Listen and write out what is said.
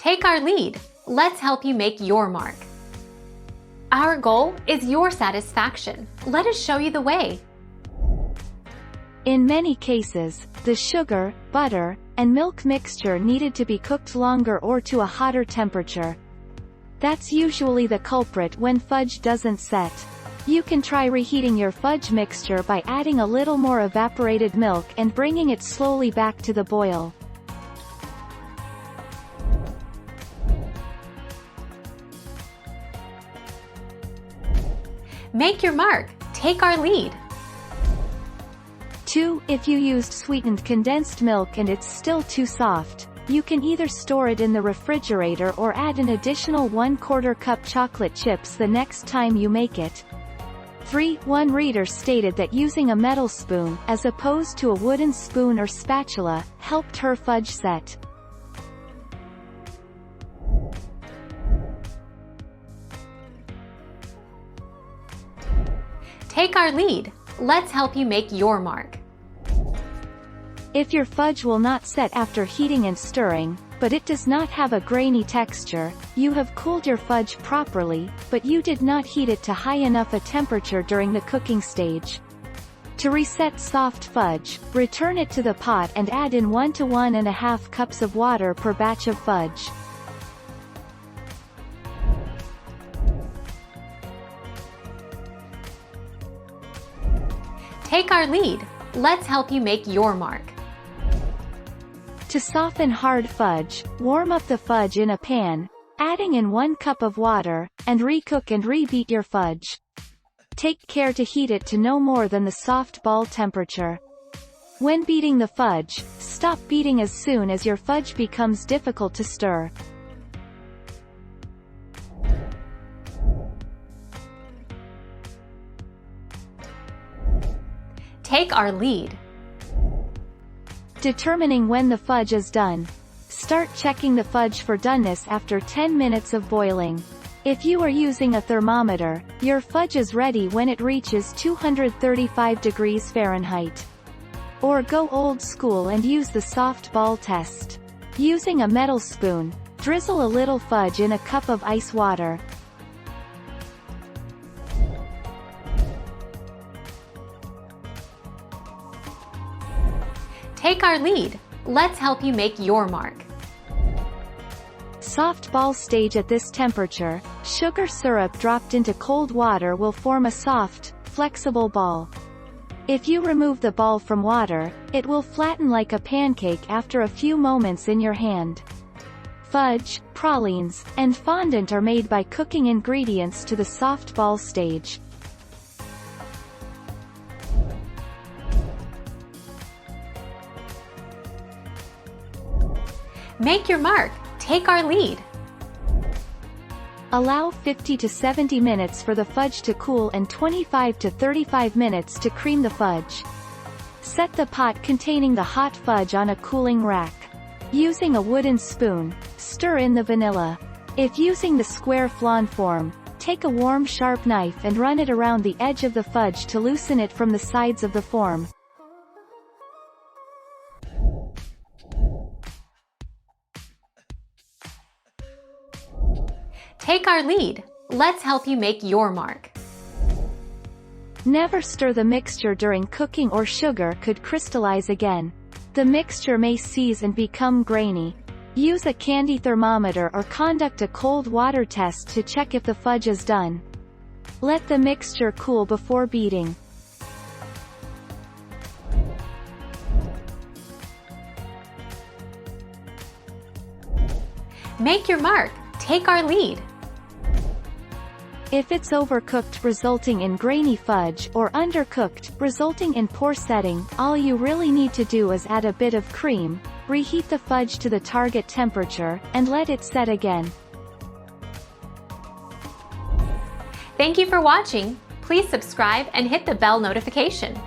Take our lead. Let's help you make your mark. Our goal is your satisfaction. Let us show you the way. In many cases, the sugar, butter, and milk mixture needed to be cooked longer or to a hotter temperature. That's usually the culprit when fudge doesn't set. You can try reheating your fudge mixture by adding a little more evaporated milk and bringing it slowly back to the boil. Make your mark. Take our lead. 2. If you used sweetened condensed milk and it's still too soft, you can either store it in the refrigerator or add an additional 1/4 cup chocolate chips the next time you make it. 3. One reader stated that using a metal spoon, as opposed to a wooden spoon or spatula, helped her fudge set. Take our lead. Let's help you make your mark. If your fudge will not set after heating and stirring, but it does not have a grainy texture, you have cooled your fudge properly, but you did not heat it to high enough a temperature during the cooking stage. To reset soft fudge, return it to the pot and add in 1 to 1.5 cups of water per batch of fudge. Take our lead. Let's help you make your mark. To soften hard fudge, warm up the fudge in a pan, adding in 1 cup of water, and recook and rebeat your fudge. Take care to heat it to no more than the soft ball temperature. When beating the fudge, stop beating as soon as your fudge becomes difficult to stir. Take our lead. Determining when the fudge is done. Start checking the fudge for doneness after 10 minutes of boiling. If you are using a thermometer, your fudge is ready when it reaches 235 degrees Fahrenheit. Or go old school and use the soft ball test. Using a metal spoon, drizzle a little fudge in a cup of ice water. Take our lead. Let's help you make your mark. Soft ball stage. At this temperature, sugar syrup dropped into cold water will form a soft, flexible ball. If you remove the ball from water, it will flatten like a pancake after a few moments in your hand. Fudge, pralines, and fondant are made by cooking ingredients to the soft ball stage. Make your mark. Take our lead. Allow 50 to 70 minutes for the fudge to cool and 25 to 35 minutes to cream the fudge. Set the pot containing the hot fudge on a cooling rack. Using a wooden spoon, stir in the vanilla. If using the square flan form, take a warm sharp knife and run it around the edge of the fudge to loosen it from the sides of the form. Take our lead. Let's help you make your mark. Never stir the mixture during cooking or sugar could crystallize again. The mixture may seize and become grainy. Use a candy thermometer or conduct a cold water test to check if the fudge is done. Let the mixture cool before beating. Make your mark. Take our lead. If it's overcooked resulting in grainy fudge or undercooked resulting in poor setting, all you really need to do is add a bit of cream, reheat the fudge to the target temperature, and let it set again. Thank you for watching. Please subscribe and hit the bell notification.